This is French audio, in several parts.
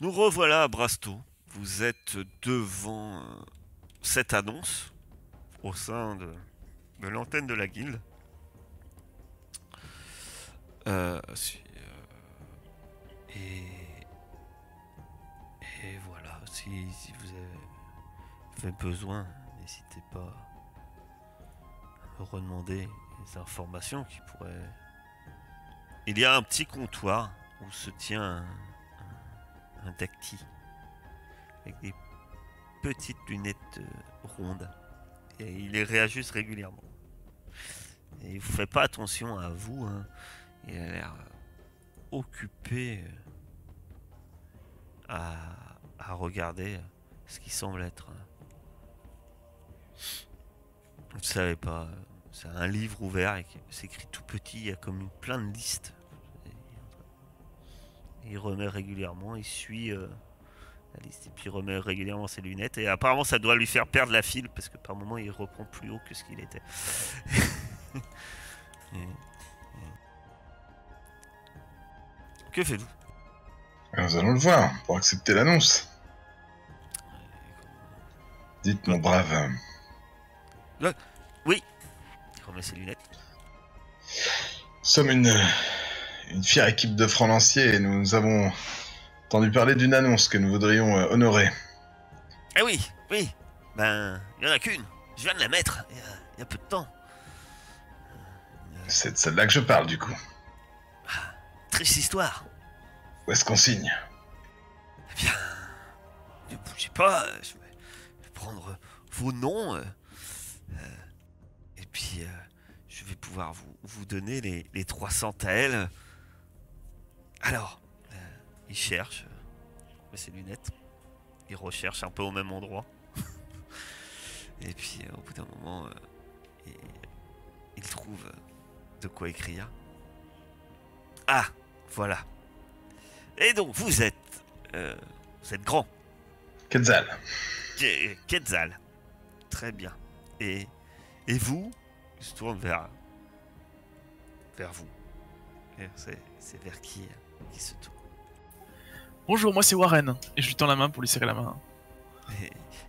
Nous revoilà à Brasto. Vous êtes devant cette annonce au sein de l'antenne de la guilde. Et, et voilà, si vous avez besoin, n'hésitez pas à me redemander les informations qui pourraient... Il y a un petit comptoir où se tient un dacty avec des petites lunettes rondes et il les réajuste régulièrement. Et il vous fait pas attention à vous, hein. Il a l'air occupé à, à regarder ce qui semble être. Vous ne savez pas, c'est un livre ouvert et c'est écrit tout petit, il y a comme plein de listes. Il remet régulièrement, il suit la liste et puis il remet régulièrement ses lunettes et apparemment ça doit lui faire perdre la file parce que par moment il reprend plus haut que ce qu'il était. Et- Que faites-vous? Nous allons le voir pour accepter l'annonce. Dites, mon brave. Oui. Il remet ses lunettes. Nous sommes une fière équipe de francs lanciers et nous avons entendu parler d'une annonce que nous voudrions honorer. Ah oui, oui. Ben, il n'y en a qu'une. Je viens de la mettre il y a peu de temps. C'est de celle-là que je parle, du coup. Triste histoire. Où est-ce qu'on signe? Eh bien, ne bougez pas. Je vais prendre vos noms. Et puis, je vais pouvoir vous donner les 300 taels. Alors, il cherche ses lunettes. Il recherche un peu au même endroit. Et puis, au bout d'un moment, il trouve de quoi écrire. Ah, voilà. Et donc, vous êtes grand. Quetzal. Quetzal. Très bien. Et vous, il se tourne vers vous. C'est vers qui se tourne. Bonjour, moi c'est Warren, et je lui tends la main pour lui serrer la main.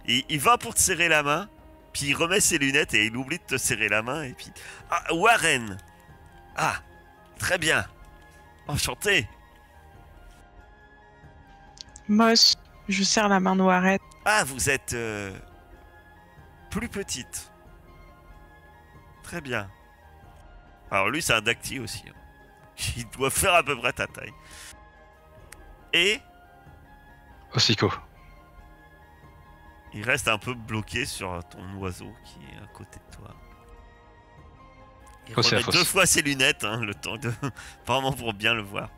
Et il va pour te serrer la main, puis il remet ses lunettes et il oublie de te serrer la main, et puis... Ah, Warren! Ah, très bien. Enchanté. Moss, je serre la main de Warren. Ah, vous êtes plus petite. Très bien. Alors lui, c'est un dacty aussi. Hein. Il doit faire à peu près ta taille. Et Ossico. il reste un peu bloqué sur ton oiseau qui est à côté de toi. Il remet 2 fois ses lunettes, hein, le temps de... Vraiment pour bien le voir.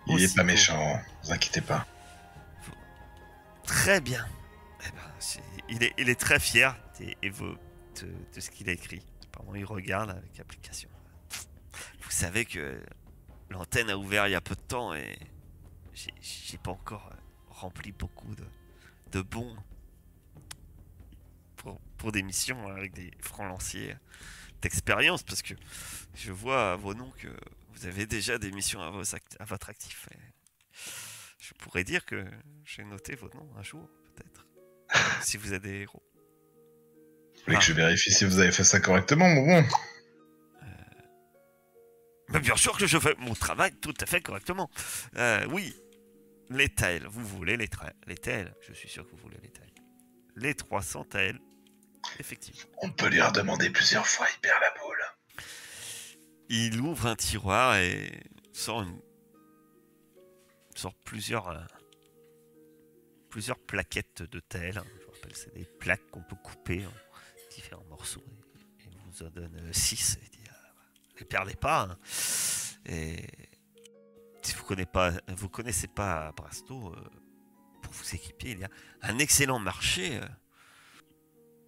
Il est pas méchant, vous inquiétez pas. Très bien. Eh ben, il est très fier de ce qu'il a écrit. Apparemment, il regarde avec application. Vous savez que l'antenne a ouvert il y a peu de temps et j'ai pas encore rempli beaucoup de bons pour des missions avec des francs lanciers d'expérience parce que je vois à vos noms que vous avez déjà des missions à votre actif. Et je pourrais dire que j'ai noté vos noms un jour, peut-être, si vous êtes des héros. Vous voulez que je vérifie si vous avez fait ça correctement, mon bon? Mais bien sûr que je fais mon travail tout à fait correctement. Oui, les taels, vous voulez les taels, je suis sûr que vous voulez les taels. Les 300 taels, effectivement. On peut lui redemander plusieurs fois, il perd la boule. Il ouvre un tiroir et sort plusieurs plaquettes de taels. Je vous rappelle, c'est des plaques qu'on peut couper en différents morceaux. Et il vous en donne 6. Il dit, ne les perdez pas. Hein. Et si vous connaissez pas Brasto, pour vous équiper, il y a un excellent marché.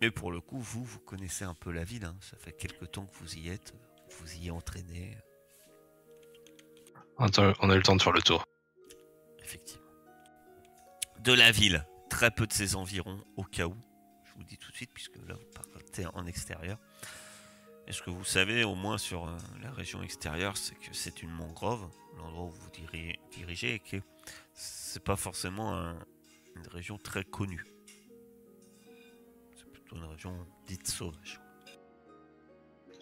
Mais pour le coup, vous connaissez un peu la ville. Hein. Ça fait quelques temps que vous y êtes. Vous y entraînez. On a eu le temps de faire le tour. Effectivement. De la ville, très peu de ses environs, au cas où. Je vous le dis tout de suite, puisque là, vous partez en extérieur. ce que vous savez au moins sur la région extérieure, c'est que c'est une mangrove, l'endroit où vous dirigez, et que c'est pas forcément une région très connue. C'est plutôt une région dite sauvage.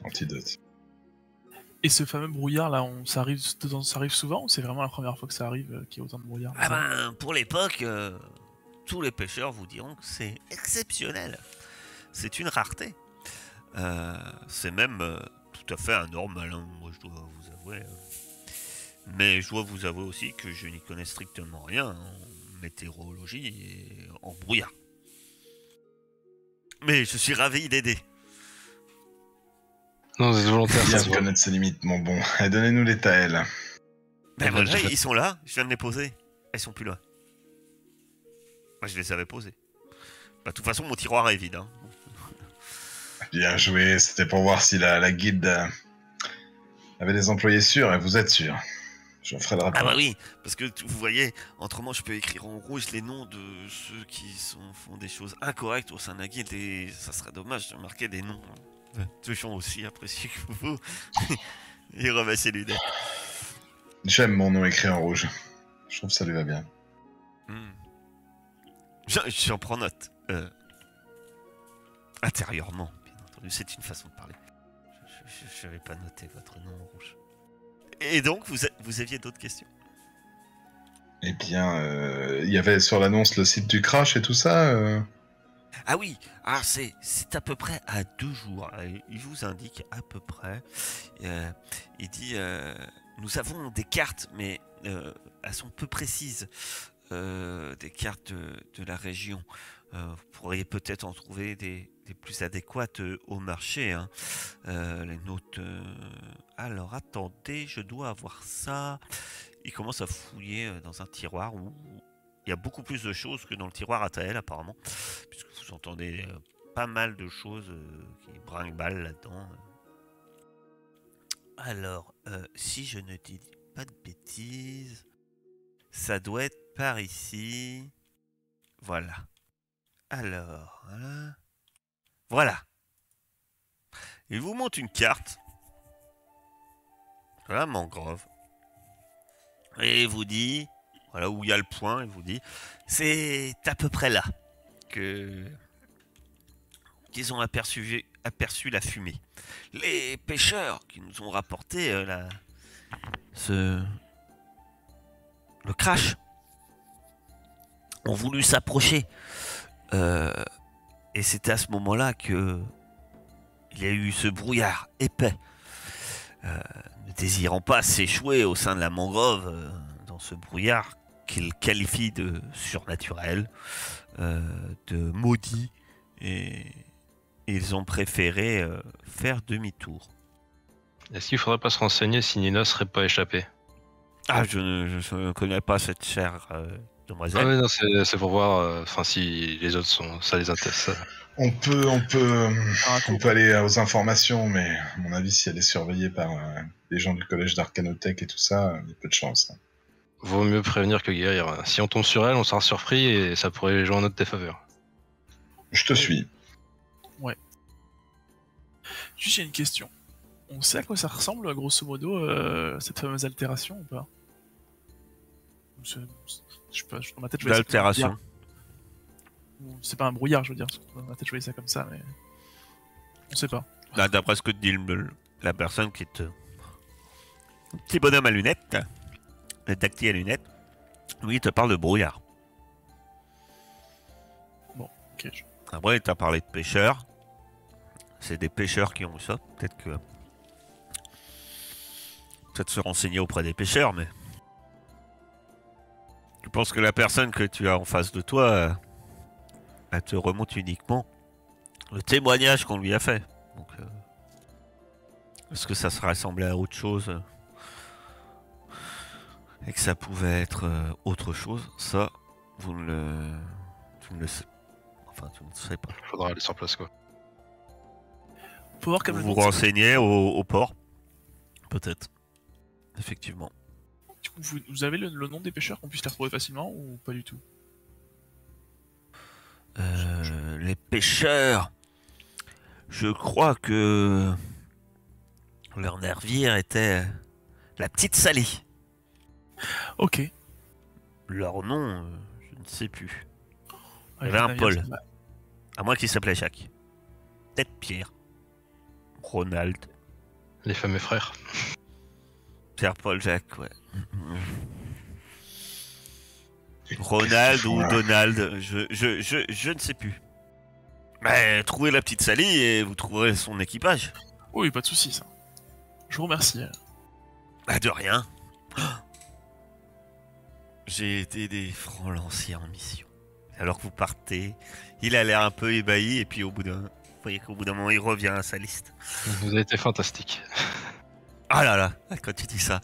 Antidote. Et ce fameux brouillard là, ça arrive souvent ou c'est vraiment la première fois que ça arrive qu'il y a autant de brouillard? Ah ben, pour l'époque, tous les pêcheurs vous diront que c'est exceptionnel. C'est une rareté. C'est même tout à fait anormal, hein, moi je dois vous avouer. Mais je dois vous avouer aussi que je n'y connais strictement rien en météorologie et en brouillard. Mais je suis ravi d'aider. Non, vous êtes volontaire, Bien ça se de voit. connaître ses limites, mon bon. Et donnez-nous les taels. Ben Eh ben, voilà, j'ai fait- ils sont là, je viens de les poser. Elles sont plus là. Moi je les avais posées. Bah, de toute façon, mon tiroir est vide. Hein. Bien joué, c'était pour voir si la guilde avait des employés sûrs, et vous êtes sûr. Je ferai le Ah rapport. bah oui, parce que vous voyez, autrement je peux écrire en rouge les noms de ceux qui font des choses incorrectes au sein de la guilde et ça serait dommage de marquer des noms de gens aussi appréciés que vous. Et remet ses lunettes. J'aime mon nom écrit en rouge. Je trouve que ça lui va bien. Hmm. J'en prends note. Intérieurement, bien entendu, c'est une façon de parler. Je n'avais pas noté votre nom en rouge. Et donc, vous aviez d'autres questions? Eh bien, il y avait sur l'annonce le site du crash et tout ça. Ah oui, alors c'est à peu près à 2 jours. Il vous indique à peu près. Il dit nous avons des cartes, mais elles sont peu précises. Des cartes de la région. Vous pourriez peut-être en trouver des plus adéquates au marché. Hein. Les notes. Alors attendez, je dois avoir ça. Il commence à fouiller dans un tiroir où il y a beaucoup plus de choses que dans le tiroir à Taël apparemment, puisque vous entendez pas mal de choses qui brinque-balle là-dedans. Alors, si je ne dis pas de bêtises, ça doit être par ici. Voilà. Alors, voilà. Il vous montre une carte. Voilà, mangrove. Et il vous dit, voilà où il y a le point, il vous dit, c'est à peu près là qu'ils ont aperçu la fumée. Les pêcheurs qui nous ont rapporté le crash ont voulu s'approcher. Et c'était à ce moment-là que il y a eu ce brouillard épais. Ne désirant pas s'échouer au sein de la mangrove dans ce brouillard qu'ils qualifient de surnaturel, de maudit, et ils ont préféré faire demi-tour. Est-ce qu'il faudrait pas se renseigner si Nina serait pas échappée? Ah, je ne connais pas cette chère demoiselle. Ah ouais, non, c'est pour voir enfin si les autres ça les intéresse. On peut aller aux informations, mais à mon avis, si elle est surveillée par les gens du collège d'Arcanotech et tout ça, il y a peu de chance. Hein. Vaut mieux prévenir que guérir. Si on tombe sur elle, on sera surpris et ça pourrait jouer en notre défaveur. Je te suis. Juste, j'ai une question. On sait à quoi ça ressemble, grosso modo, cette fameuse altération ou pas? Je sais pas, dans ma tête, je voyais ça comme un L'altération. brouillard. C'est pas un brouillard, je veux dire. Dans ma tête, je voyais ça comme ça, mais. On sait pas. Là, d'après ce que dit la personne qui est un petit bonhomme à lunettes, le tactile à lunettes, lui, il te parle de brouillard. Ok, Après, il t'a parlé de pêcheurs. C'est des pêcheurs qui ont eu ça. Peut-être se renseigner auprès des pêcheurs, mais je pense que la personne que tu as en face de toi, elle te remonte uniquement le témoignage qu'on lui a fait. Donc, est-ce que ça se rassemblait à autre chose et que ça pouvait être autre chose? Ça, tu ne le sais. Enfin, tu ne sais pas. Faudra aller sur place quoi. Faut voir comme Vous le vous nom de renseignez au port. Peut-être. Effectivement. Du coup, vous avez le nom des pêcheurs, qu'on puisse les retrouver facilement ou pas du tout? Les pêcheurs. Je crois que Leur navire était la Petite Sally. Ok. Leur nom, je ne sais plus. Avec avait le un navire, Paul. ça va. À moins qu'il s'appelait Jacques. Peut-être Pierre. Ronald. Les fameux frères. Pierre, Paul, Jacques, ouais. Qu'est-ce Ronald qu'ils font, ou là Donald, je ne sais plus. Mais trouvez la Petite Sally et vous trouverez son équipage. Oui, pas de soucis, ça. Je vous remercie. Bah de rien. J'ai été des francs lanciers en mission. Alors que vous partez, il a l'air un peu ébahi et puis vous voyez qu'au bout d'un moment il revient à sa liste. Vous avez été fantastique. Ah là là, quand tu dis ça,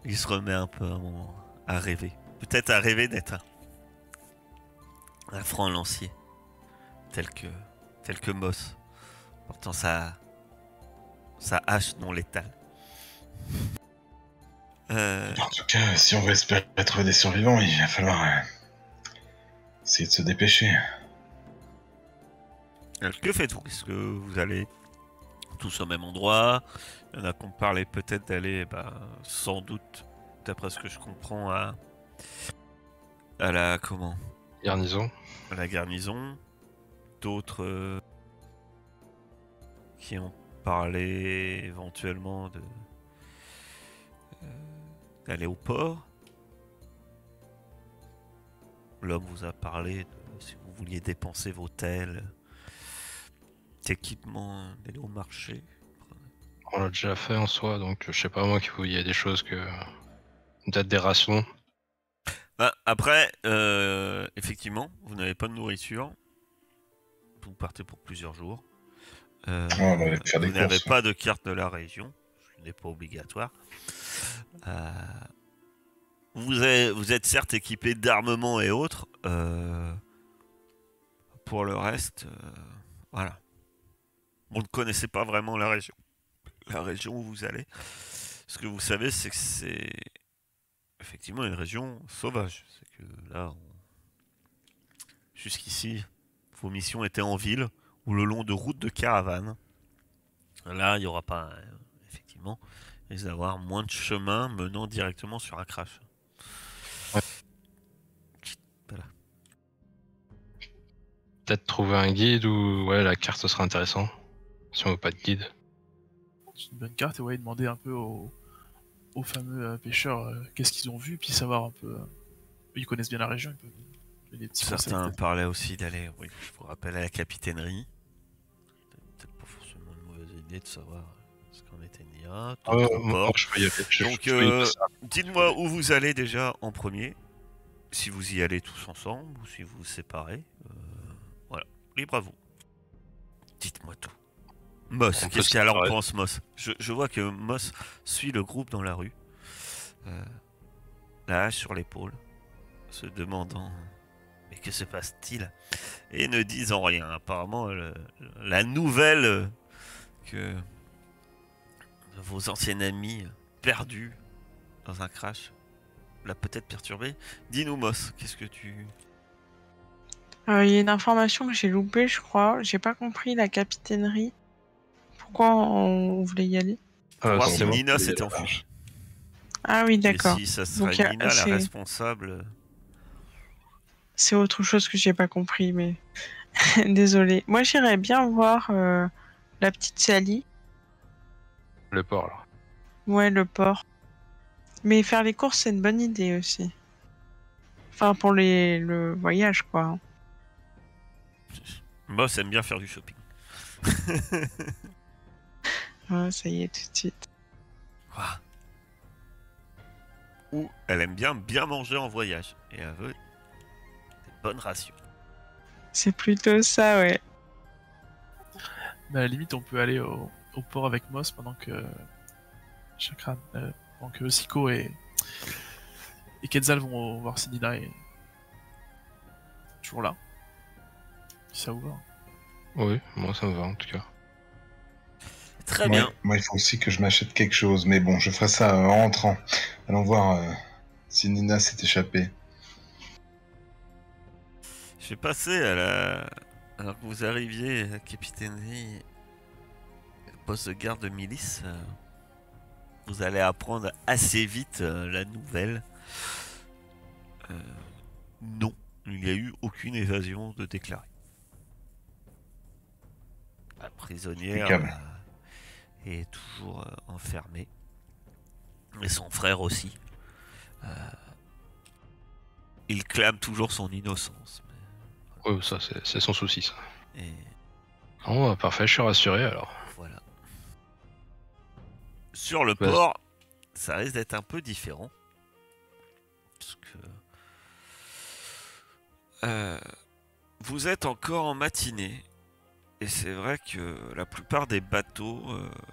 il se remet un peu à un moment à rêver. Peut-être à rêver d'être un franc lancier. Tel que Moss. Portant sa hache non létale. En tout cas, si on veut espérer trouver des survivants, il va falloir essayer de se dépêcher. Que faites-vous? Est-ce que vous allez tous au même endroit? Il y en a qu'on parlait peut-être d'aller, sans doute, d'après ce que je comprends, à la Garnison. à la garnison. D'autres qui ont parlé éventuellement d'aller au port. L'homme vous a parlé de si vous vouliez dépenser vos tels d'équipements, d'aller au marché. On l'a déjà fait en soi, donc je sais pas moi qu'il y a des choses que. Peut-être des rations. Après, effectivement, vous n'avez pas de nourriture. Vous partez pour plusieurs jours. On va aller faire des Vous n'avez courses. pas de carte de la région, ce n'est pas obligatoire. Vous êtes certes équipé d'armements et autres. Pour le reste, voilà. Vous ne connaissez pas vraiment la région. La région où vous allez. Ce que vous savez, c'est que c'est effectivement une région sauvage. C'est que là, jusqu'ici, vos missions étaient en ville ou le long de routes de caravanes. Là, il n'y aura pas, effectivement, il risque d'avoir moins de chemins menant directement sur un crash. Ouais. Voilà. Peut-être trouver un guide ou ouais, la carte ce serait intéressant. Si on veut pas de guide. C'est une bonne carte et ouais, demander un peu aux fameux pêcheurs qu'est-ce qu'ils ont vu, puis savoir un peu. Ils connaissent bien la région, ils peuvent donner des petits conseils. Certains peut-être. parlaient aussi d'aller, oui, je vous rappelle, à la capitainerie. Peut-être pas forcément une mauvaise idée de savoir ce qu'en était Nia. Moi, je peux y aller. Donc, je peux y passer. dites-moi où vous allez déjà en premier. Si vous y allez tous ensemble ou si vous vous séparez. Voilà, libre à vous. Dites-moi tout. Moss, On peut qu'est-ce se qu'elle en séparer. pense, Moss? Je vois que Moss suit le groupe dans la rue. La hache sur l'épaule. Se demandant mais que se passe-t-il? Et ne disant rien. Apparemment, la nouvelle que vos anciens amis perdus dans un crash l'a peut-être perturbé. Dis-nous, Moss, qu'est-ce que tu... Il y a une information que j'ai loupée, je crois. J'ai pas compris la capitainerie. Pourquoi on voulait y aller? Pour voir si c'est moi Nina qui s'était ai- enfuie. Ah oui, Et d'accord. si ça serait Donc, il y a- Nina la c'est- responsable... C'est autre chose que j'ai pas compris, mais désolé. Moi, j'irais bien voir la petite Sally. Le port là. Ouais, le port. Mais faire les courses, c'est une bonne idée aussi. Enfin, pour le voyage, quoi. Moss aime bien faire du shopping. Ah, ça y est, tout de suite. Ouah. Ou elle aime bien manger en voyage. Et elle veut des bonnes rations. C'est plutôt ça, ouais. Mais à la limite, on peut aller au port avec Moss pendant que Chakran, pendant que Siko et Quetzal vont voir si Nina est toujours là. Si ça vous va. Oui, moi ça me va en tout cas. Très Ouais, bien. moi, il faut aussi que je m'achète quelque chose, mais bon, je ferai ça en rentrant. Allons voir si Nina s'est échappée. Je vais passer à la... Alors que vous arriviez à la capitainerie... poste de garde de milice, vous allez apprendre assez vite la nouvelle. Non, il n'y a eu aucune évasion de déclarée. La prisonnière Impeccable. est toujours enfermée. Et son frère aussi. Il clame toujours son innocence. Ouais, ça, c'est son souci, ça. Et Oh, parfait, je suis rassuré alors. voilà. Sur le Vas-y. port, ça risque d'être un peu différent. Parce que vous êtes encore en matinée. Et c'est vrai que la plupart des bateaux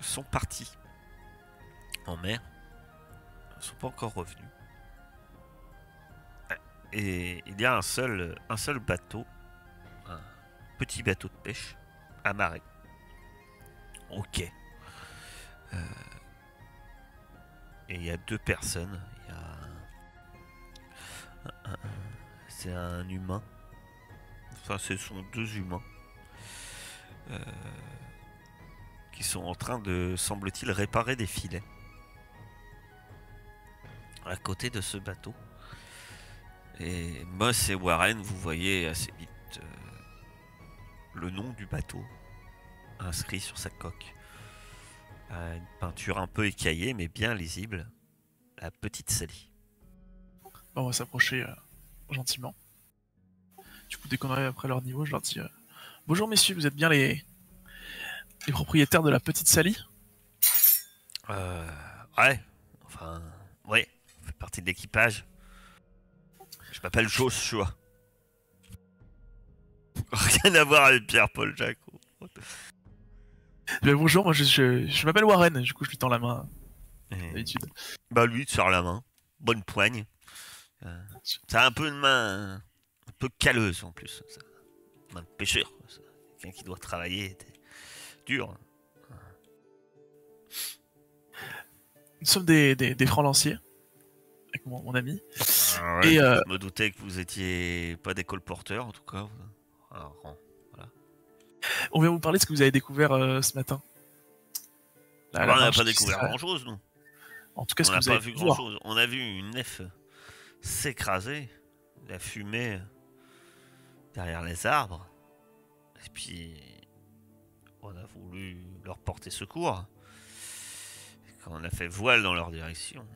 sont partis en mer. Ils ne sont pas encore revenus. Et il y a un seul bateau, un petit bateau de pêche, amarré. Ok. Et il y a 2 personnes. Il y a c'est un humain. Enfin, ce sont 2 humains. Qui sont en train de, semble-t-il, réparer des filets. À côté de ce bateau. Et Moss et Warren, vous voyez assez vite le nom du bateau inscrit sur sa coque. Une peinture un peu écaillée mais bien lisible. La petite Sally. Bon, on va s'approcher gentiment. Du coup, dès qu'on arrive après leur niveau, je leur dis bonjour messieurs, vous êtes bien les propriétaires de la petite Sally? Ouais. Enfin, ouais. On fait partie de l'équipage. Je m'appelle Joshua. Rien à voir avec Pierre-Paul Jacques. Bonjour, moi je m'appelle Warren, du coup je lui tends la main, d'habitude. Bah lui, il te serre la main. Bonne poigne. Ça a un peu une main un peu calleuse en plus. Ça. Main de pêcheur. Quelqu'un qui doit travailler. Dur. Nous sommes des francs lanciers, avec mon ami. Ouais, Et je me doutais que vous étiez pas des colporteurs en tout cas. Alors, voilà. on vient vous parler de ce que vous avez découvert ce matin. On n'a pas découvert grand chose, nous. En tout cas, ce On que n'a vous pas avez vu pu grand voir. chose. On a vu une nef s'écraser, la fumée derrière les arbres. Et puis, on a voulu leur porter secours. Et quand on a fait voile dans leur direction,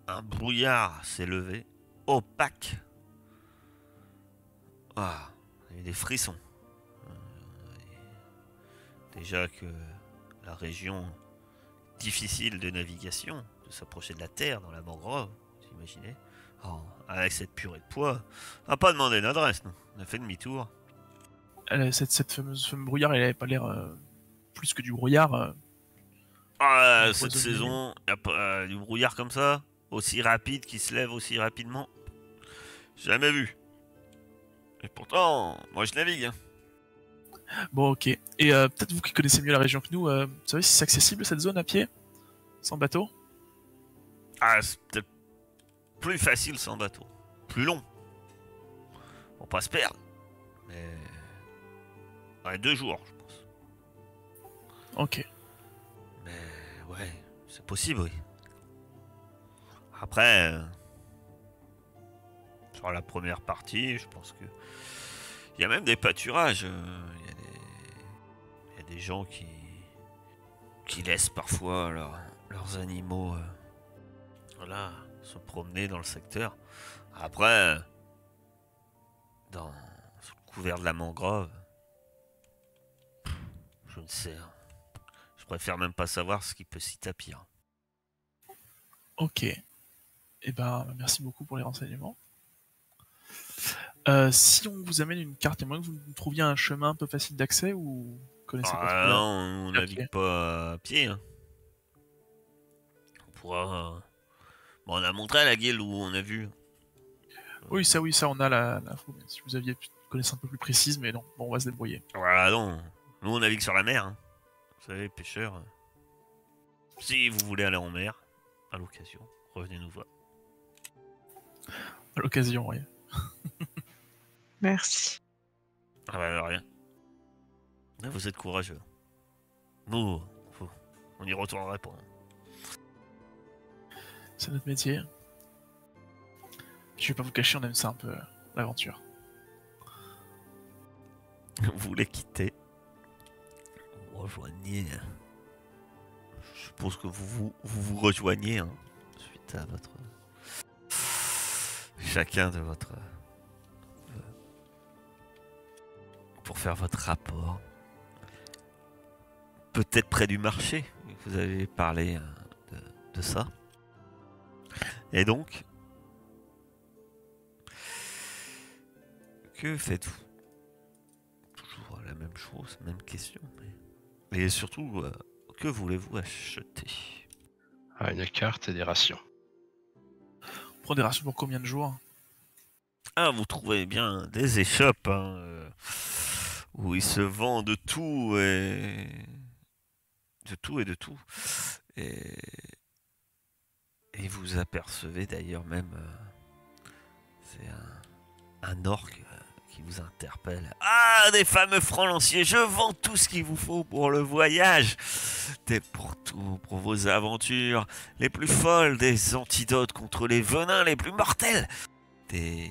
un brouillard s'est levé, opaque. Ah, il y a eu des frissons. Déjà que la région difficile de navigation, de s'approcher de la terre dans la mangrove, vous imaginez? Oh, avec cette purée de poids, on n'a pas demandé une adresse, nous. On a fait demi-tour. Cette fameuse brouillard, elle avait pas l'air plus que du brouillard. Cette Empoisonné. saison, y a pas du brouillard comme ça, aussi rapide, qui se lève aussi rapidement. Jamais vu. Et pourtant, moi je navigue. Hein. Bon, ok. Et peut-être vous qui connaissez mieux la région que nous, vous savez si c'est accessible cette zone à pied? Sans bateau? Ah, c'est peut-être plus facile sans bateau. Plus long. Pour pas se perdre. Mais... ouais, 2 jours, je pense. Ok. Mais ouais, c'est possible, oui. Après, sur la première partie, je pense que il y a même des pâturages. Il y a des gens qui laissent parfois leurs animaux voilà, se promener dans le secteur. Après, sous le couvert de la mangrove, je ne sais. Je préfère même pas savoir ce qui peut s'y tapir. Ok. Eh ben, merci beaucoup pour les renseignements. Si on vous amène une carte, il y a moyen que vous nous trouviez un chemin un peu facile d'accès ou vous connaissez pas trop Non, on à navigue pied. pas à pied. Hein. On pourra... Bon, on a montré à la guilde où on a vu. Oui, ça, on a l'info. Si vous aviez une connaissance un peu plus précise, mais non, bon, on va se débrouiller. Voilà, non. Nous, on navigue sur la mer. Hein. Vous savez, pêcheurs. Si vous voulez aller en mer, à l'occasion, revenez nous voir. À l'occasion, oui. Merci. Ah bah, rien. Ah, vous êtes courageux. Nous, on n'y retournerait pas. C'est notre métier. Je vais pas vous cacher, on aime ça un peu, l'aventure. Vous les quittez. Vous rejoignez. Je suppose que vous rejoignez suite à votre. Chacun de votre. Pour faire votre rapport. Peut-être près du marché. Vous avez parlé de ça. Et donc. Que faites-vous? Toujours la même chose, même question. Et surtout, que voulez-vous acheter? Ah, une carte et des rations. On prend des rations pour combien de jours? Ah, vous trouvez bien des échoppes où il se vend de tout et de tout et de tout. Et vous apercevez d'ailleurs même, c'est un orc qui vous interpelle. Ah, des fameux francs lanciers, je vends tout ce qu'il vous faut pour le voyage. Pour tout, pour vos aventures les plus folles, des antidotes contre les venins les plus mortels. Des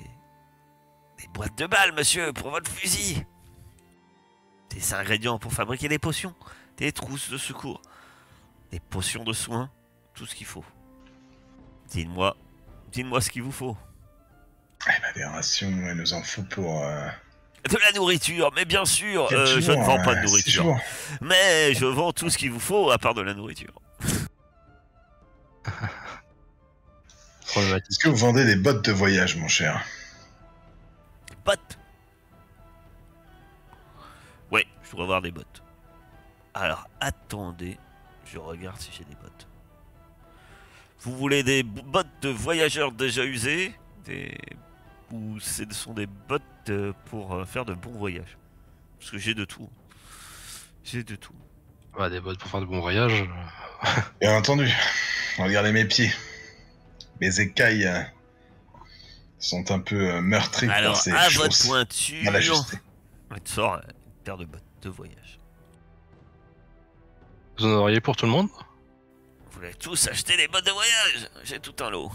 boîtes de balles, monsieur, pour votre fusil. Des ingrédients pour fabriquer des potions. Des trousses de secours. Des potions de soins. Tout ce qu'il faut. Dites-moi ce qu'il vous faut. Eh ben, des rations, il nous en faut pour... De la nourriture, mais bien sûr, 4 je jours, ne vends pas de 6 nourriture. jours. Mais je vends tout ce qu'il vous faut à part de la nourriture. Problématique. Est-ce que vous vendez des bottes de voyage, mon cher? Bottes. Ouais, je dois avoir des bottes. Alors, attendez, je regarde si j'ai des bottes. Vous voulez des bottes de voyageurs déjà usées ou ce sont des bottes pour faire de bons voyages? Parce que j'ai de tout. J'ai de tout. Bah, des bottes pour faire de bons voyages. Bien entendu. Regardez mes pieds. Mes écailles sont un peu meurtries par Alors, ces à votre chausses pointure, mal ajustées. on te sort une paire de bottes de voyage. Vous en auriez pour tout le monde? Vous voulez tous acheter des bottes de voyage? J'ai tout un lot.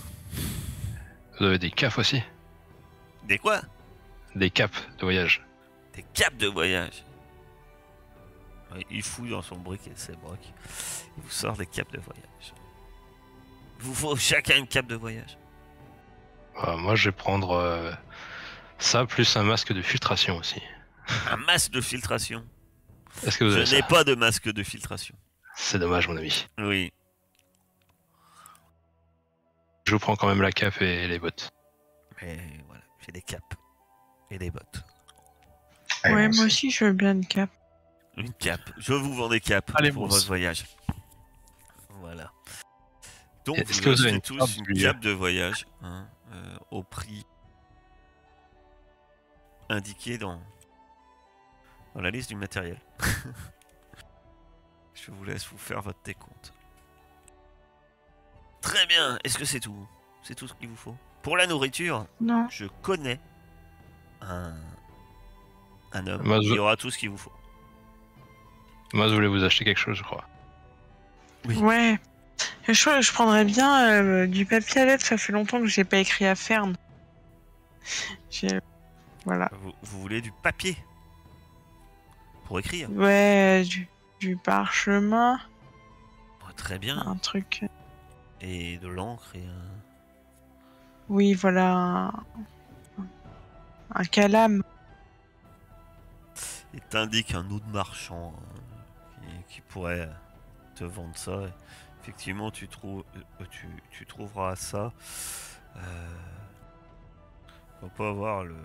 Vous avez des capes aussi? Des quoi? Des capes de voyage. Des capes de voyage. Ouais, il fouille dans son brick et ses brocs. Il vous sort des capes de voyage. Il vous faut chacun une cape de voyage. Moi, je vais prendre ça plus un masque de filtration aussi. Un masque de filtration. Est-ce que vous avez Je n'ai ça? pas de masque de filtration. C'est dommage, mon ami. Oui. Je vous prends quand même la cape et les bottes. Mais voilà, j'ai des capes. Et des bottes. Allez, Ouais, on moi se- aussi, je veux bien une cape. Une cape. Je vous vends des capes Allez, pour Mousse. votre voyage. Voilà. Donc Est-ce vous que vous avez achetez une tous carte une du- cape de voyage au prix indiqué dans la liste du matériel. Je vous laisse vous faire votre décompte. Très bien. Est-ce que c'est tout? C'est tout ce qu'il vous faut? Pour la nourriture, Non. je connais un homme Moi, qui aura tout ce qu'il vous faut. Moi, je voulais vous acheter quelque chose, je crois. Oui. Ouais. Je prendrais bien du papier à lettres. Ça fait longtemps que j'ai pas écrit à Fern. Voilà. Vous voulez du papier pour écrire? Ouais, du parchemin. Très bien. Un truc. Et de l'encre et Oui, voilà. Un calame. il t'indique un autre marchand qui pourrait te vendre ça. Et effectivement, tu trouveras ça. On peut avoir le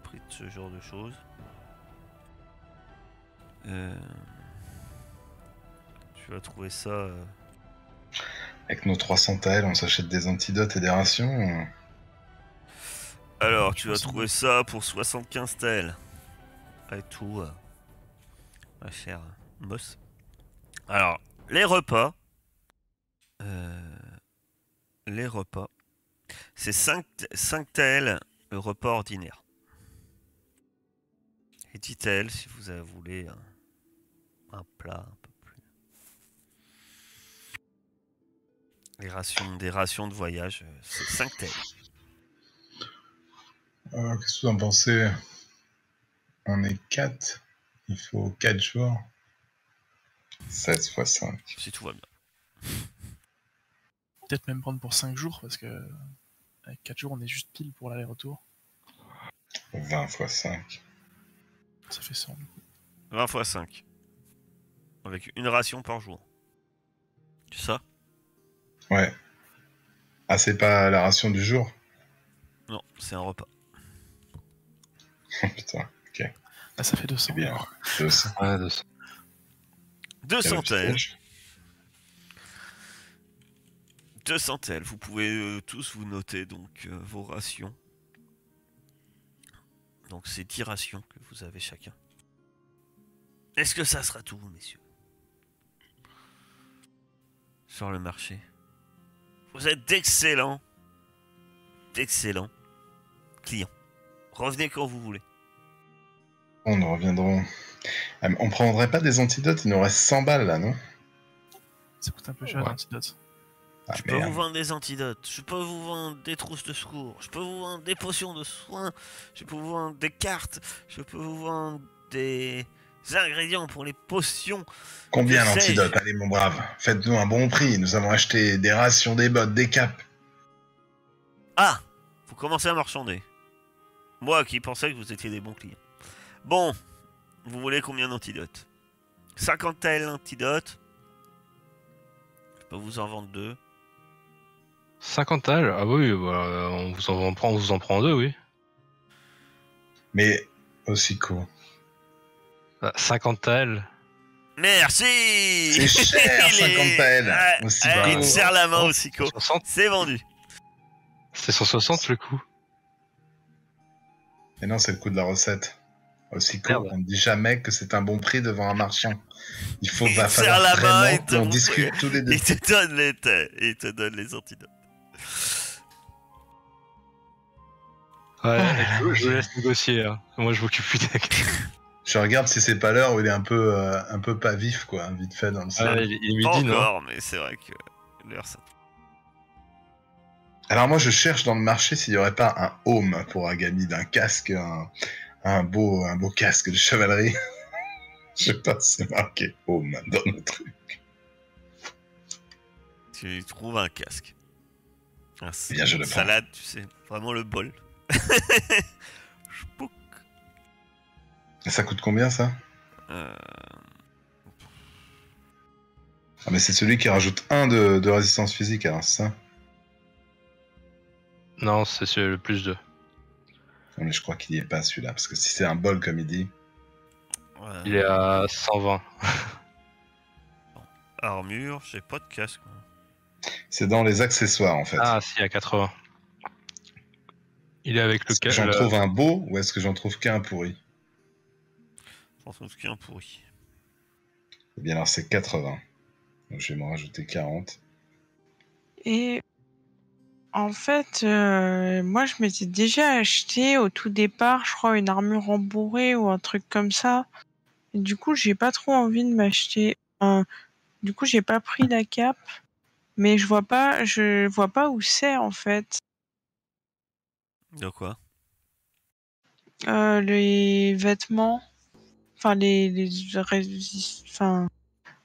prix de ce genre de choses. Tu vas trouver ça. Avec nos 300 taels, on s'achète des antidotes et des rations. Alors, tu vas trouver ça pour 75 tels. Avec tout, ma chère boss. Alors, les repas. C'est 5 tels le repas ordinaire. Et 10 tels si vous voulez un plat un peu plus. Des rations de voyage, c'est 5 tels. Qu'est-ce que vous en pensez? On est 4. Il faut 4 jours. 16 x 5. Si tout va bien. Peut-être même prendre pour 5 jours, parce que avec 4 jours, on est juste pile pour l'aller-retour. 20 x 5. Ça fait 100. 20 x 5. Avec une ration par jour. C'est ça? Ouais. Ah, c'est pas la ration du jour? Non, c'est un repas. Oh, putain, ok. Ah, ça fait 200. C'est bien. 200. Ouais, 200. 200 tels. Petit 200 tels. Vous pouvez tous vous noter donc vos rations. Donc c'est 10 rations que vous avez chacun. Est-ce que ça sera tout, messieurs? Sur le marché. Vous êtes d'excellents clients. Revenez quand vous voulez. Nous reviendrons. Ah, mais on prendrait pas des antidotes? Il nous reste 100 balles là, non? Ça coûte un peu cher, Ouais. l'antidote. Ah, Je peux merde. vous vendre des antidotes, je peux vous vendre des trousses de secours, je peux vous vendre des potions de soins, je peux vous vendre des cartes, je peux vous vendre des ingrédients pour les potions. Combien Je sais. l'antidote? Allez, mon brave, faites-nous un bon prix. Nous avons acheté des rations, des bottes, des capes. Ah, vous commencez à marchander. Moi qui pensais que vous étiez des bons clients. Bon, vous voulez combien d'antidotes? 50 tels antidotes. Je peux vous en vendre 2. 50 tales? Ah oui, bah, on vous en prend 2, oui. Mais aussi court. 50 tales. Merci. C'est cher, Il 50 tels. Ouais, Aussi ouais, il court. te serre la main aussi, Co. 160. C'est vendu. C'est 160 le coup. Mais non, c'est le coût de la recette. Aussi court. Merde. On ne dit jamais que c'est un bon prix devant un marchand. Il Va te serre falloir la main et vraiment te qu'on montre- discute tous les deux. Il te donne les antidotes. Ouais, là je là, vous laisse négocier. Hein. Moi, je m'occupe plus des. Je regarde si c'est pas l'heure où il est un peu pas vif, quoi, hein, vite fait dans le ciel. Ouais, il est Pas midi, non? encore, mais c'est vrai que l'heure ça. Alors moi, je cherche dans le marché s'il y aurait pas un home pour Agamid, un casque, un beau casque de chevalerie. Je sais pas si c'est marqué home dans le truc. Tu trouves un casque. Bien, je le prends. Salade, tu sais, vraiment le bol. Chpouk. Et ça coûte combien, ça? Euh, Ah, mais c'est celui qui rajoute 1 de résistance physique, alors c'est ça? Non, c'est le plus 2. Non, mais je crois qu'il y est pas celui-là, parce que si c'est un bol comme il dit... ouais. Il est à 120. Armure, j'ai pas de casque. Moi. C'est dans les accessoires, en fait. Ah, si, à 80. Il est avec le Est-ce que j'en trouve un beau, ou est-ce que j'en trouve qu'un pourri? J'en trouve qu'un pourri. Eh bien alors c'est 80. Donc je vais m'en rajouter 40. Et en fait, moi, je m'étais déjà acheté au tout départ, je crois, une armure rembourrée ou un truc comme ça. Et du coup, j'ai pas trop envie de m'acheter. Du coup, j'ai pas pris la cape, mais je vois pas où c'est en fait. De quoi? Les vêtements, enfin enfin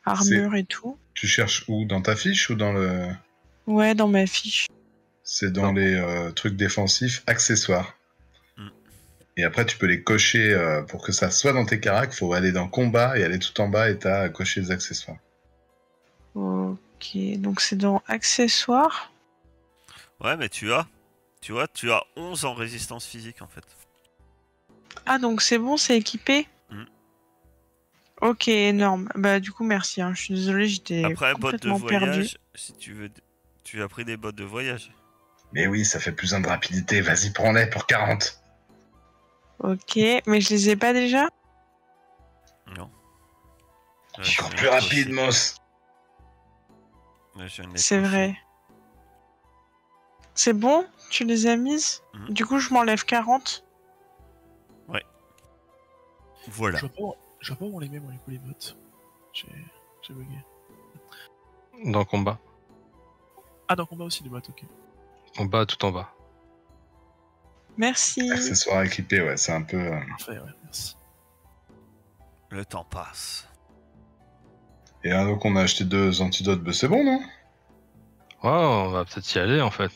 armure et tout. Tu cherches où? Dans ta fiche ou dans le... Ouais, dans ma fiche. C'est dans les trucs défensifs, accessoires. Mm. Et après tu peux les cocher pour que ça soit dans tes caracs. Faut aller dans combat et aller tout en bas et t'as coché les accessoires. Ok, donc c'est dans accessoires. Ouais, mais tu as 11 en résistance physique en fait. Ah, donc c'est bon, c'est équipé. Mm. Ok, énorme. Bah du coup, merci. Hein. Je suis désolée, j'étais Après, bottes de complètement perdue. voyage, si tu veux, tu as pris des bottes de voyage. Mais oui, ça fait plus de rapidité. Vas-y, prends-les pour 40. Ok, mais je les ai pas déjà. Non. Encore plus rapide, Moss. C'est vrai. C'est bon? Tu les as mises? Mhm. Du coup, je m'enlève 40. Voilà. Je vois pas où on les met, moi, les bottes. J'ai bugué. Dans le combat. Ah, dans le combat aussi, des boîtes, ok. En bas, tout en bas. Merci. Accessoires équipés, ouais, c'est un peu. Parfait, ouais, merci. Le temps passe. Et donc on a acheté 2 antidotes, bah, c'est bon, non? Ouais, on va peut-être y aller en fait.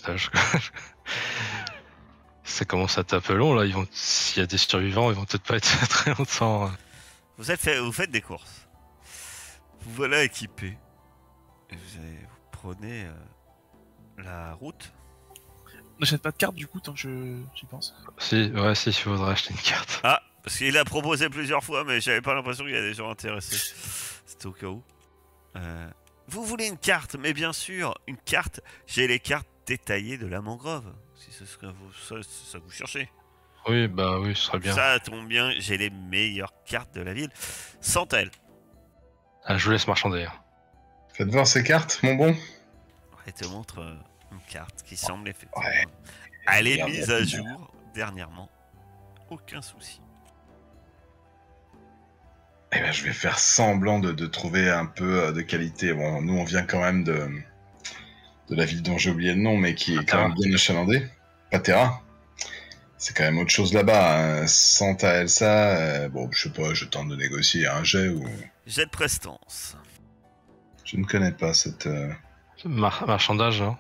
Ça commence à être un peu long là. S'il y a des survivants, ils vont peut-être pas être très longtemps. Vous faites des courses. Vous voilà équipé. Et vous prenez la route. On n'achète pas de carte du coup tant que j'y pense. Si, il faudrait acheter une carte. Ah, parce qu'il a proposé plusieurs fois, mais j'avais pas l'impression qu'il y a des gens intéressés. C'était au cas où. Vous voulez une carte, mais bien sûr, une carte. J'ai les cartes détaillées de la mangrove. Si ce serait ça que vous cherchez. Oui, bah oui, ce serait bien. Ça tombe bien, j'ai les meilleures cartes de la ville. Sont-elles? Ah, je vous laisse marchander. Faites voir ces cartes, mon bon. Elle te montre une carte qui semble effectivement. Ouais. Elle est Regarde, mise la à pile. jour dernièrement. Aucun souci. Eh ben, je vais faire semblant de trouver un peu de qualité. Bon, nous, on vient quand même de la ville dont j'ai oublié le nom, mais qui est quand même bien achalandée. Patera. C'est quand même autre chose là-bas. Hein. Santa Elsa, bon, je sais pas, je tente de négocier un jet ou... Jet de prestance. Je ne connais pas cette... Marchandage, hein.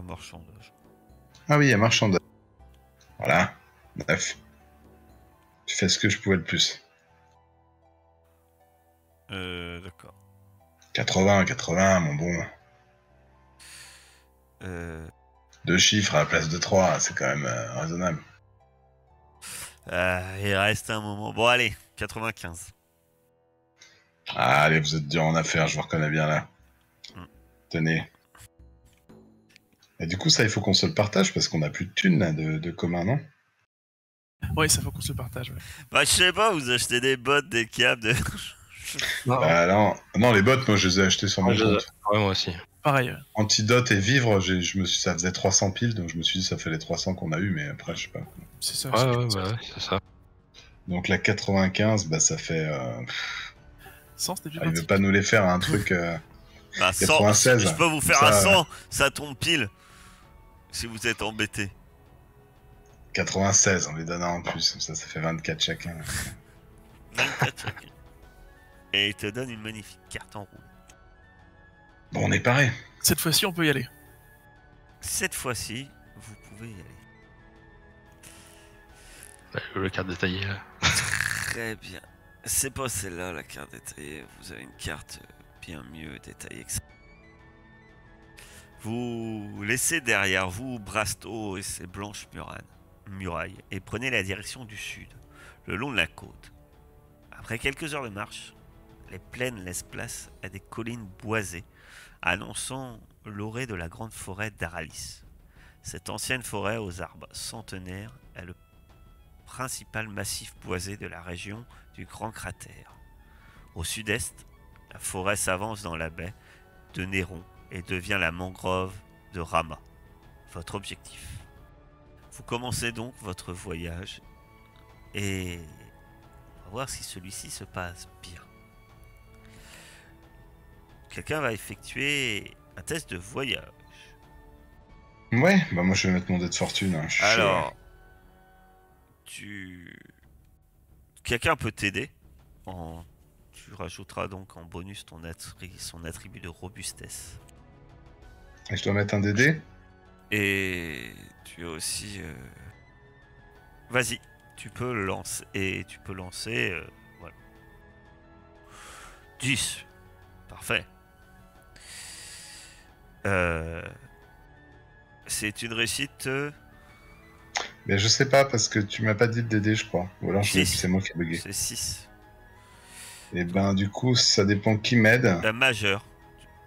Marchandage. Ah oui, il y a marchandage. Voilà, 9. Tu fais ce que je pouvais le plus. D'accord. 80, mon bon. 2 chiffres à la place de 3, c'est quand même raisonnable. Il reste un moment. Bon, allez, 95. Ah, allez, vous êtes dur en affaires, je vous reconnais bien là. Tenez. Et du coup, ça, il faut qu'on se le partage parce qu'on a plus de thunes là, de commun, non? Ouais, ça faut qu'on se le partage, ouais. Bah, je sais pas, vous achetez des bottes, des câbles, des... Bah non, les bottes, moi, je les ai achetées sur mon compte. Ouais, moi aussi. Pareil. Antidote et vivre, ça faisait 300 piles, donc je me suis dit ça fait les 300 qu'on a eu, mais après, je sais pas. C'est ça. Ouais, c'est ça. Donc la 95, bah ça fait... 100, c'était plus il veut pratique. pas nous les faire un truc... Bah, 100, 96. je peux vous faire Ça, un 100, ça tombe pile. Si vous êtes embêté. 96, on les donne un en plus, comme ça fait 24 chacun. 24 chacun. Et il te donne une magnifique carte en roue. Bon, on est pareil. Cette fois-ci, on peut y aller. Cette fois-ci, vous pouvez y aller. Le carte détaillée, là. Très bien. C'est pas celle-là, la carte détaillée. Vous avez une carte bien mieux détaillée que ça. Vous laissez derrière vous Brasto et ses blanches murailles et prenez la direction du sud, le long de la côte. Après quelques heures de marche, les plaines laissent place à des collines boisées, annonçant l'orée de la grande forêt d'Aralis. Cette ancienne forêt aux arbres centenaires est le principal massif boisé de la région du Grand Cratère. Au sud-est, la forêt s'avance dans la baie de Néron et devient la mangrove de Rama, votre objectif. Vous commencez donc votre voyage et on va voir si celui-ci se passe bien. Quelqu'un va effectuer un test de voyage. Ouais, bah moi je vais mettre mon dé de fortune. Hein. Je suis Alors, quelqu'un peut t'aider. Tu rajouteras donc en bonus son attribut de robustesse. chaud. Et je dois mettre un DD. Et tu as aussi... Vas-y, tu peux lancer. Et tu peux lancer... voilà. 10. Parfait. C'est une réussite... Mais je sais pas parce que tu m'as pas dit de DD, je crois. Ou alors c'est moi qui ai bugué. C'est 6. Et ben du coup, ça dépend qui m'aide. La majeure.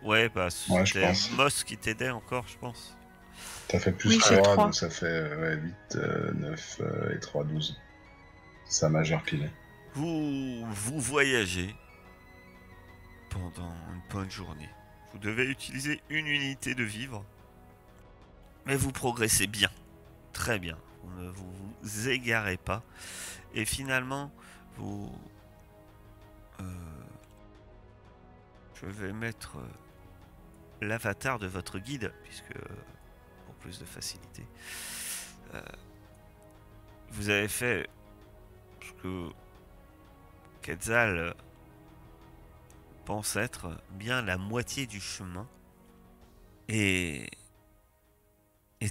Ouais, bah Ouais, je c'était pense. Moss qui t'aidait encore, je pense. Ça fait plus Oui, c'est 3, 3. donc ça fait 8, 9 et 3, 12. C'est ça majeure pile. Vous voyagez pendant une bonne journée. Vous devez utiliser une unité de vivre. Mais vous progressez bien. Très bien. Vous ne vous égarez pas. Et finalement, vous... je vais mettre l'avatar de votre guide, puisque pour plus de facilité. Vous avez fait ce que Quetzal pense être bien la moitié du chemin. Et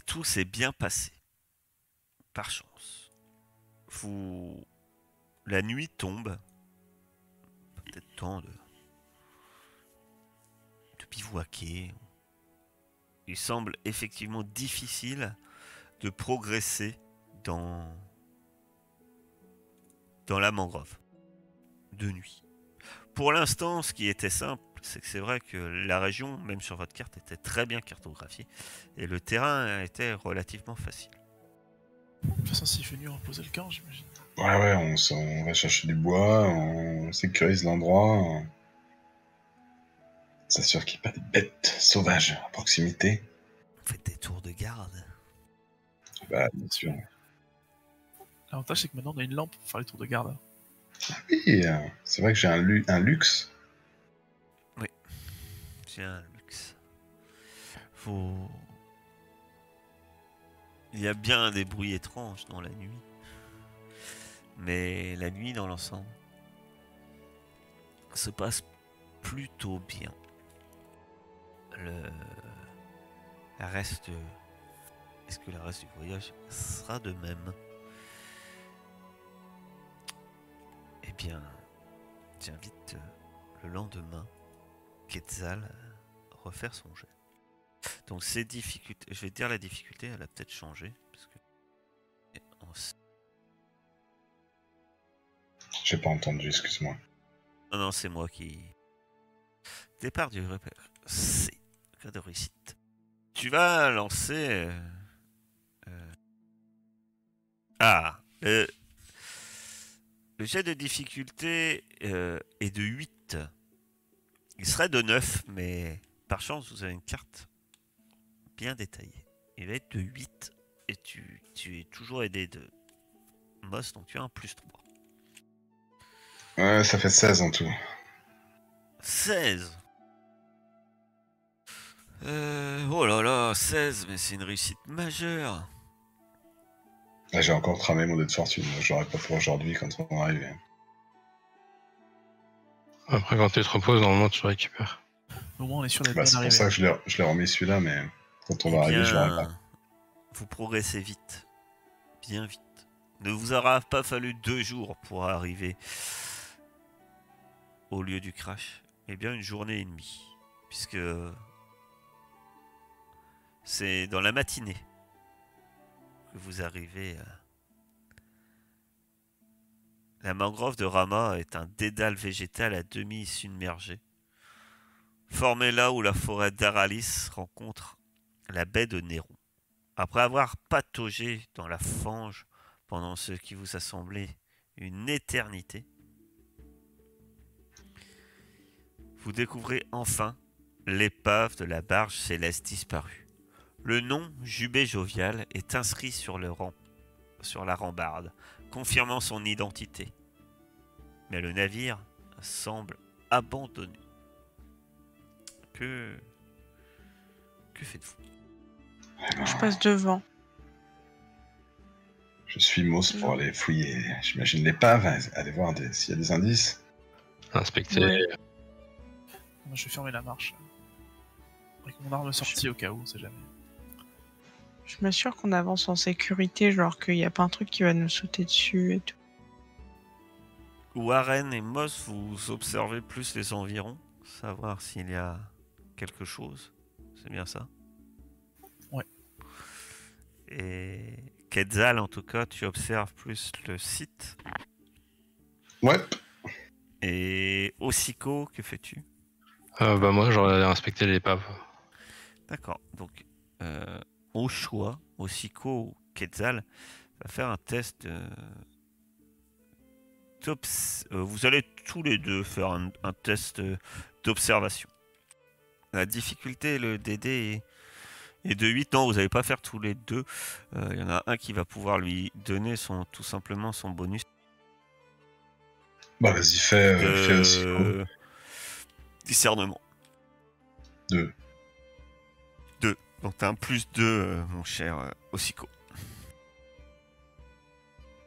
tout s'est bien passé. Par chance. La nuit tombe. Peut-être temps de bivouaquer. Il semble effectivement difficile de progresser dans la mangrove. De nuit. Pour l'instant, ce qui était simple, c'est que c'est vrai que la région, même sur votre carte, était très bien cartographiée. Et le terrain était relativement facile. De toute façon, s'il fait nuit, reposer le camp, j'imagine. Ouais, on va chercher du bois, on sécurise l'endroit. On s'assure qu'il n'y a pas de bêtes sauvages à proximité. Vous faites des tours de garde. Bah, bien sûr. L'avantage, c'est que maintenant, on a une lampe pour faire les tours de garde. Oui, c'est vrai que j'ai un luxe. Oui, j'ai un luxe. Il y a bien des bruits étranges dans la nuit. Mais la nuit, dans l'ensemble, se passe plutôt bien. Est-ce que le reste du voyage sera de même? Eh bien, j'invite le lendemain Quetzal à refaire son jet. Donc ces difficultés, je vais te dire la difficulté, elle a peut-être changé. Parce que... J'ai pas entendu, excuse-moi. Non, c'est moi qui... Départ du repère. C'est cas de réussite. Tu vas lancer... Le jet de difficulté est de 8. Il serait de 9, mais par chance, vous avez une carte bien détaillée. Il va être de 8 et tu es toujours aidé de Moss, donc tu as un plus 3. Ouais, ça fait 16 en tout. 16. Oh là là, 16, mais c'est une réussite majeure. Là, j'ai encore tramé mon dé de fortune. Je l'aurai pas pour aujourd'hui quand on va arriver. Après, quand tu te reposes, normalement, tu récupères. Au moins, on est sûr d'être Bah, bien c'est pour arrivé. ça que je l'ai remis celui-là, mais quand on va arriver, je l'aurai pas. Vous progressez vite. Bien vite. Ne vous aura pas fallu 2 jours pour arriver au lieu du crash. Eh bien, une journée et demie. Puisque c'est dans la matinée que vous arrivez à... La mangrove de Rama est un dédale végétal à demi submergé, formé là où la forêt d'Aralis rencontre la baie de Néron. Après avoir pataugé dans la fange pendant ce qui vous a semblé une éternité, vous découvrez enfin l'épave de la barge céleste disparue. Le nom Jubé Jovial est inscrit sur la rambarde, confirmant son identité. Mais le navire semble abandonné. Que faites-vous? Je passe devant. Je suis Moss pour aller fouiller, j'imagine, l'épave, aller voir s'il y a des indices. Inspecter. Ouais. Moi, je vais fermer la marche. Avec mon arme sortie au cas où, on sait jamais. Je m'assure qu'on avance en sécurité, genre qu'il n'y a pas un truc qui va nous sauter dessus et tout. Warren et Moss, vous observez plus les environs, savoir s'il y a quelque chose. C'est bien ça? Ouais. Et Quetzal, en tout cas, tu observes plus le site. Ouais. Et Osiko, que fais-tu? Bah moi, j'aurais inspecté l'épave. D'accord. Donc, au choix, Osiko ou Quetzal va faire un test. Vous allez tous les deux faire un test d'observation. La difficulté, le DD est de 8. Non, vous n'allez pas faire tous les deux. Il y en a un qui va pouvoir lui donner tout simplement son bonus. Bah vas-y, fais aussi. Discernement. 2. 2. Donc t'as un +2, mon cher Ossico.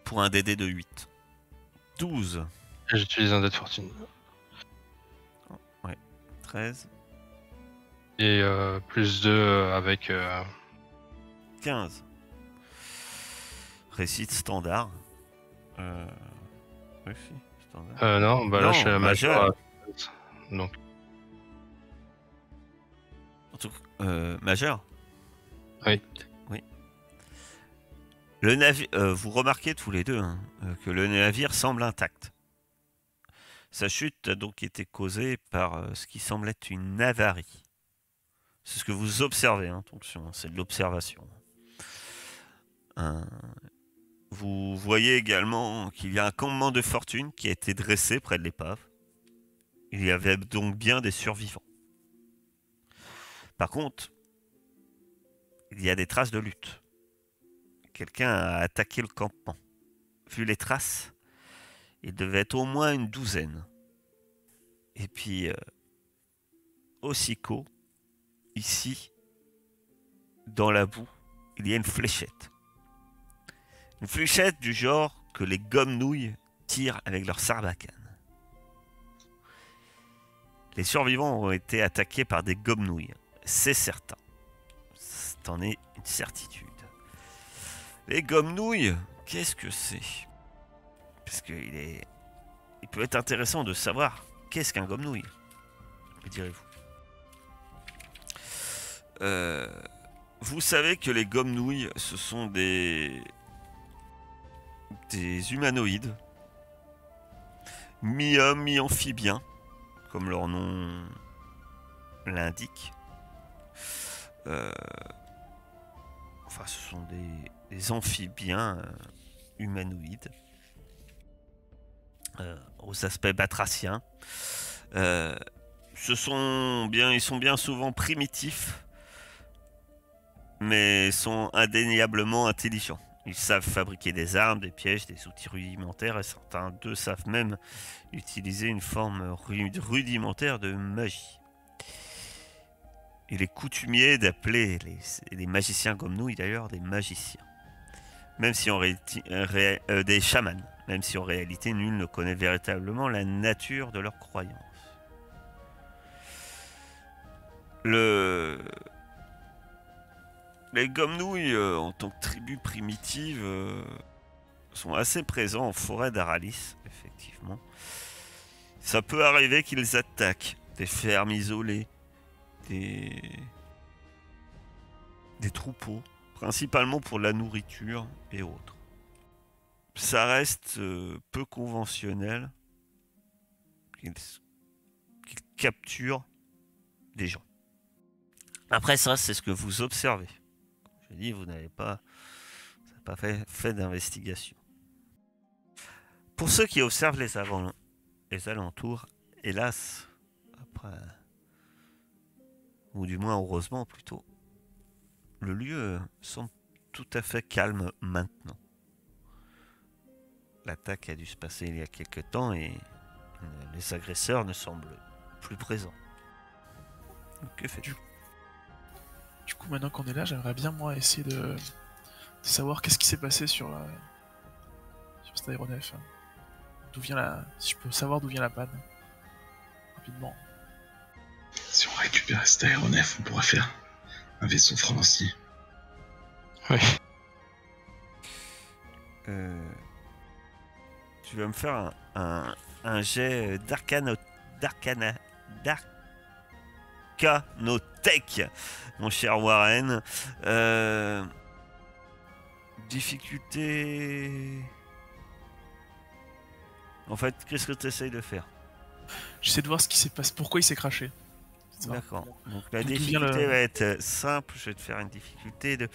Pour un DD de 8. 12. J'utilise un dé de fortune. 13. Et +2 avec... 15. Réussite standard. Réussite standard. non, bah là Non, je suis à majeur. Donc, En tout cas, majeur. Oui. Oui. Le navire. Vous remarquez tous les deux que le navire semble intact. Sa chute a donc été causée par ce qui semble être une avarie. C'est ce que vous observez, attention, c'est de l'observation. Vous voyez également qu'il y a un campement de fortune qui a été dressé près de l'épave. Il y avait donc bien des survivants. Par contre, il y a des traces de lutte. Quelqu'un a attaqué le campement. Vu les traces, il devait être au moins une douzaine. Et puis, Ossico, ici, dans la boue, il y a une fléchette. Une fléchette du genre que les gomme-nouilles tirent avec leur sarbacane. Les survivants ont été attaqués par des gomme-nouilles, c'est certain. C'en est une certitude. Les gomme-nouilles, qu'est-ce que c'est? Parce qu'il peut être intéressant de savoir qu'est-ce qu'un gomme-nouille. Que direz-vous? Vous savez que les gomme-nouilles, ce sont des humanoïdes, mi-hommes, mi-amphibiens, comme leur nom l'indique. Enfin, ce sont des amphibiens humanoïdes aux aspects batraciens. Ils sont bien souvent primitifs, mais sont indéniablement intelligents. Ils savent fabriquer des armes, des pièges, des outils rudimentaires, et certains d'eux savent même utiliser une forme rudimentaire de magie. Il est coutumier d'appeler les magiciens comme nous, d'ailleurs, des magiciens. Même si en réalité, des chamans, même si en réalité nul ne connaît véritablement la nature de leurs croyances. Les gomme-nouilles, en tant que tribu primitive, sont assez présents en forêt d'Aralis, effectivement. Ça peut arriver qu'ils attaquent des fermes isolées, des troupeaux, principalement pour la nourriture et autres. Ça reste peu conventionnel qu'ils capturent des gens. Après ça, c'est ce que vous observez. Je dis, vous n'avez pas fait d'investigation. Pour ceux qui observent les alentours, hélas, après, ou du moins heureusement plutôt, le lieu semble tout à fait calme maintenant. L'attaque a dû se passer il y a quelque temps et les agresseurs ne semblent plus présents. Que fais-tu? Du coup, maintenant qu'on est là, j'aimerais bien, moi, essayer de savoir qu'est-ce qui s'est passé sur cet aéronef. Si je peux savoir d'où vient la panne. Rapidement. Si on récupère cet aéronef, on pourra faire un vaisseau franci. oui. Tu vas me faire un jet d'arcanotech, mon cher Warren. Difficulté... En fait, qu'est-ce que tu essayes de faire? J'essaie de voir ce qui s'est passé, pourquoi il s'est craché. D'accord. Donc la D'où vient difficulté va être simple. Je vais te faire une difficulté de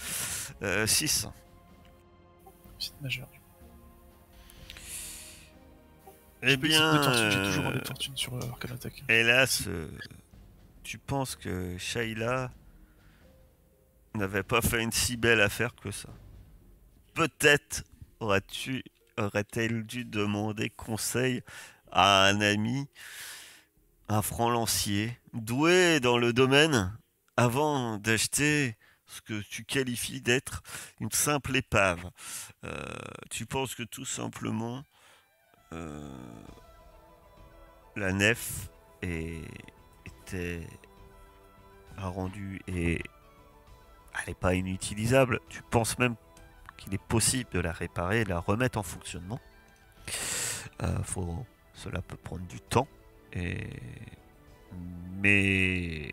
6. C'est majeur. Eh bien, j'ai toujours un dé de fortune sur Arcanotech. hélas, tu penses que Shayla n'avait pas fait une si belle affaire que ça. Peut-être aurait-elle dû demander conseil à un ami, un franc lancier, doué dans le domaine, avant d'acheter ce que tu qualifies d'être une simple épave. Tu penses que tout simplement euh, la nef était rendue et elle n'est pas inutilisable. Tu penses même qu'il est possible de la réparer et de la remettre en fonctionnement. Cela peut prendre du temps. Mais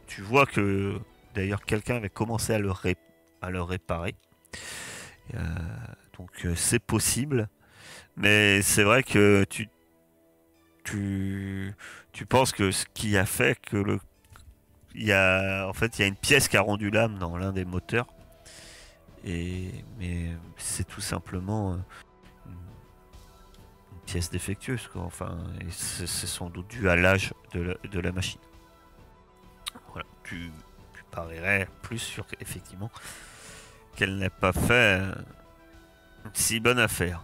tu vois que d'ailleurs quelqu'un avait commencé à le réparer. Euh, donc c'est possible. Mais c'est vrai que tu penses que ce qui a fait que il y a une pièce qui a rendu l'âme dans l'un des moteurs. Mais c'est tout simplement une pièce défectueuse, quoi. Enfin, et c'est sans doute dû à l'âge de la machine. Voilà, tu parierais plus sur effectivement qu'elle n'a pas fait une si bonne affaire.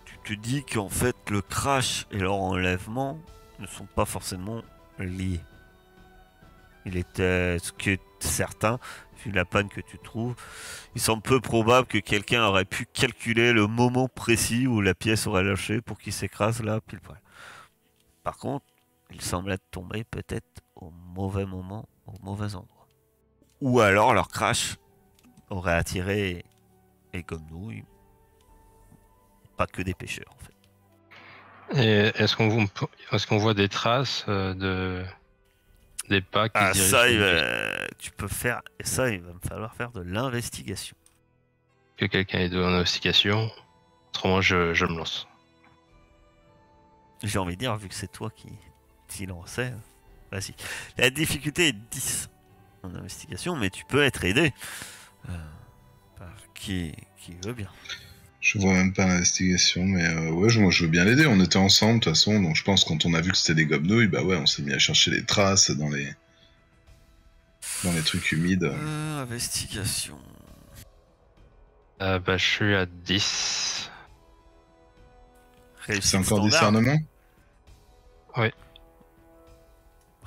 Tu te dis qu'en fait le crash et leur enlèvement ne sont pas forcément liés. Il était ce que certains, vu la panne que tu trouves, il semble peu probable que quelqu'un aurait pu calculer le moment précis où la pièce aurait lâché pour qu'il s'écrase là pile poil. Par contre, il semble être tombé peut-être au mauvais moment, au mauvais endroit. Ou alors leur crash aurait attiré, et comme nous, pas que des pêcheurs en fait. Et est-ce qu'on voit des traces des pas qui se dirigent Ça, vers nous? tu peux faire, et ça, il va me falloir faire de l'investigation. Que quelqu'un ait de l'investigation. Autrement, je me lance. J'ai envie de dire, vu que c'est toi qui t'y lançais, vas-y. La difficulté est 10 en investigation, mais tu peux être aidé par qui veut bien. Je vois même pas l'investigation, mais ouais, moi je veux bien l'aider. On était ensemble de toute façon, donc je pense quand on a vu que c'était des gobnouilles, bah ouais, on s'est mis à chercher les traces dans les trucs humides. Investigation. Je suis à 10. Réussite C'est encore standard. discernement? Oui.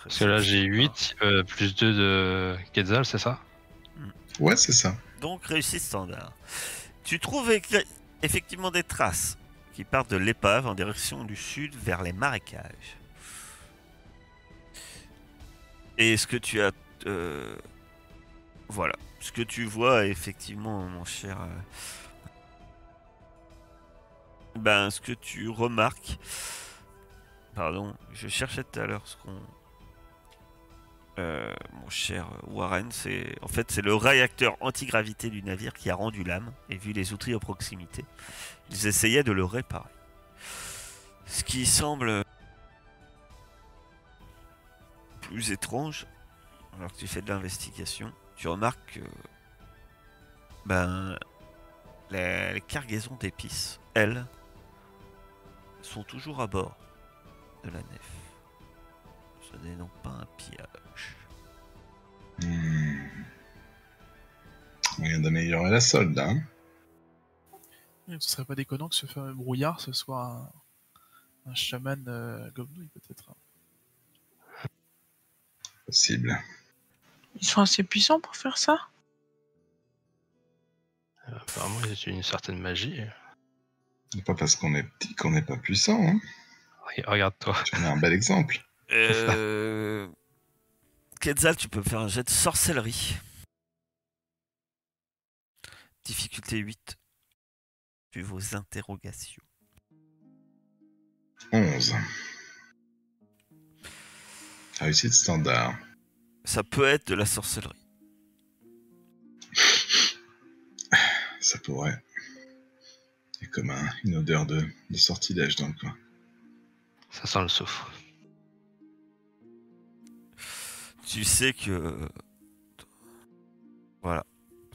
Parce que là j'ai 8 plus 2 de Quetzal, c'est ça? Ouais, c'est ça. Donc réussite standard. Tu trouves effectivement des traces qui partent de l'épave en direction du sud vers les marécages. Et ce que tu as... voilà. Ce que tu vois effectivement, mon cher... ce que tu remarques... Pardon, je cherchais tout à l'heure ce qu'on... mon cher Warren, c'est le réacteur antigravité du navire qui a rendu l'âme, et vu les outils à proximité, ils essayaient de le réparer. Ce qui semble plus étrange, alors que tu fais de l'investigation, tu remarques que les cargaisons d'épices, elles, sont toujours à bord de la nef. Ce n'est donc pas un pillage. Moyen d'améliorer la solde, hein. Ce serait pas déconnant que ce fameux brouillard, ce soit un chaman gobnouille, peut-être. Possible. Ils sont assez puissants pour faire ça? Apparemment, il y a une certaine magie. C'est pas parce qu'on est petit qu'on n'est pas puissant, hein. Regarde-toi. Tu en as un bel exemple. Quetzal, tu peux me faire un jet de sorcellerie. Difficulté 8. Puis vos interrogations. 11. Réussite standard. Ça peut être de la sorcellerie. Ça pourrait. Il y a comme une odeur de sortilège dans le coin. Ça sent le soufre. Tu sais que... Voilà.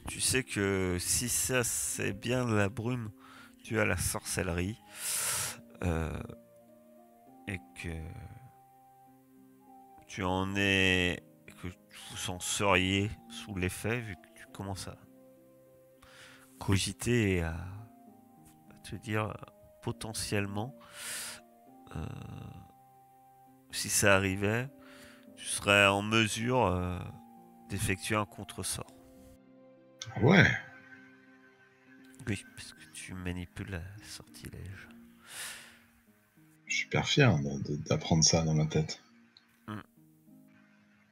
Tu sais que si ça c'est bien de la brume, tu as la sorcellerie. Et que... Tu en es... Que vous en seriez sous l'effet, vu que tu commences à cogiter et à te dire potentiellement si ça arrivait, tu serais en mesure d'effectuer un contre-sort. Ouais. Oui, parce que tu manipules la sortilège. Je suis super fier d'apprendre ça dans ma tête.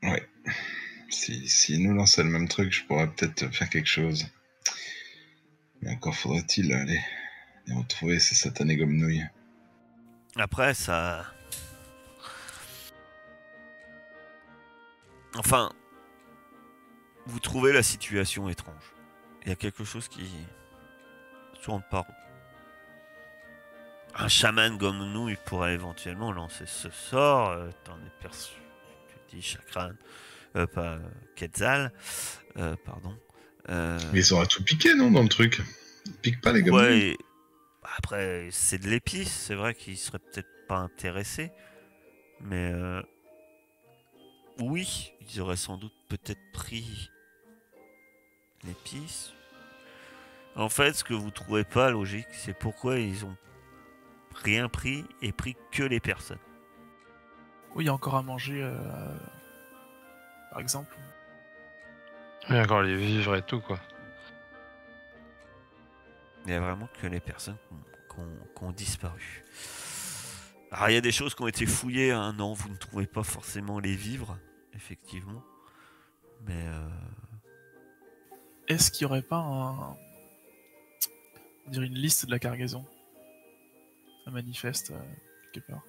Ouais. Si nous lançait le même truc, je pourrais peut-être faire quelque chose. Mais encore faudrait-il aller retrouver ces satanés gomme-nouilles. Après, ça... Enfin, vous trouvez la situation étrange. Il y a quelque chose qui tourne par rond. Un chaman comme nous, il pourrait éventuellement lancer ce sort. T'en es perçu. Tu dis Chakran. Pas Quetzal. Pardon. Mais ils auraient tout piqué, non, dans le truc? Ils piquent pas les gomme-nouilles? Ouais, après, c'est de l'épice. C'est vrai qu'ils seraient peut-être pas intéressés. Mais oui, ils auraient sans doute peut-être pris l'épice. En fait, ce que vous trouvez pas logique, c'est pourquoi ils ont rien pris et pris que les personnes. Oui, il y a encore à manger, par exemple. Il y a encore les vivres et tout, quoi. Il y a vraiment que les personnes qui ont disparu. Alors, il y a des choses qui ont été fouillées. Hein. Non, vous ne trouvez pas forcément les vivres, effectivement. Mais Est-ce qu'il n'y aurait pas on dirait une liste de la cargaison? Ça manifeste quelque part.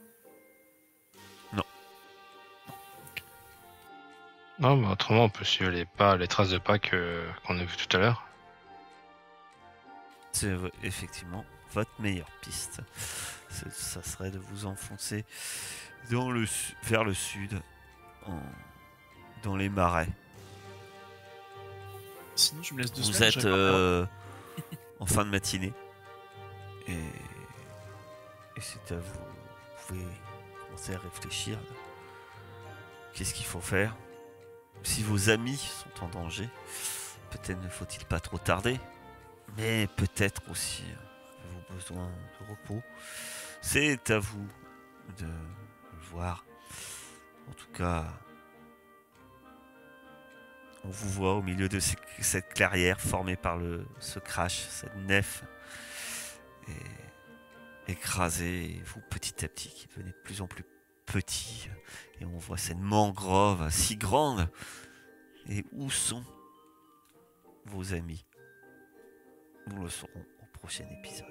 Non, mais autrement, on peut suivre les traces de pas qu'on a vu tout à l'heure. c'est effectivement votre meilleure piste. Ça serait de vous enfoncer vers le sud, dans les marais. Sinon, je me laisse 2 Vous semaines. êtes en fin de matinée. Et c'est à vous. Vous pouvez commencer à réfléchir. Qu'est-ce qu'il faut faire? Si vos amis sont en danger, peut-être ne faut-il pas trop tarder. Mais peut-être aussi avez-vous besoin de repos. C'est à vous de le voir. En tout cas, on vous voit au milieu de cette clairière formée par ce crash, cette nef écrasée, et vous petit à petit qui devenez de plus en plus petit. Et on voit cette mangrove si grande. Et où sont vos amis? Nous le saurons au prochain épisode.